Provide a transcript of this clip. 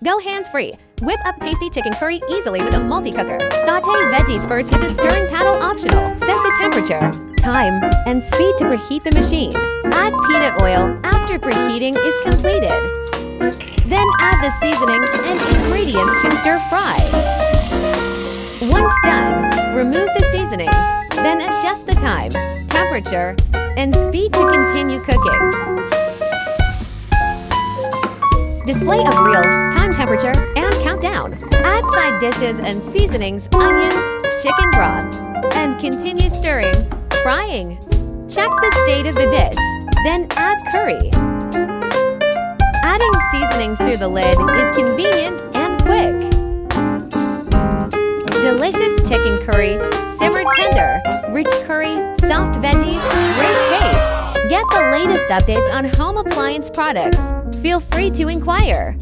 Go hands-free. Whip up tasty chicken curry easily with a MultiCooker. Sauté veggies first with a stirring paddle optional. Set the temperature, time, and speed to preheat the machine. Add peanut oil after preheating is completed. Then add the seasonings and ingredients to stir fry. Once done, remove the seasonings. Then adjust the time, temperature, and speed to continue cooking. Display of real, time temperature, and countdown. Add side dishes and seasonings, onions, chicken broth, and continue stirring, frying. Check the state of the dish, then add curry. Adding seasonings through the lid is convenient and quick. Delicious chicken curry, simmer tender, rich curry, soft veggies, great taste. Get the latest updates on home appliance products. Feel free to inquire.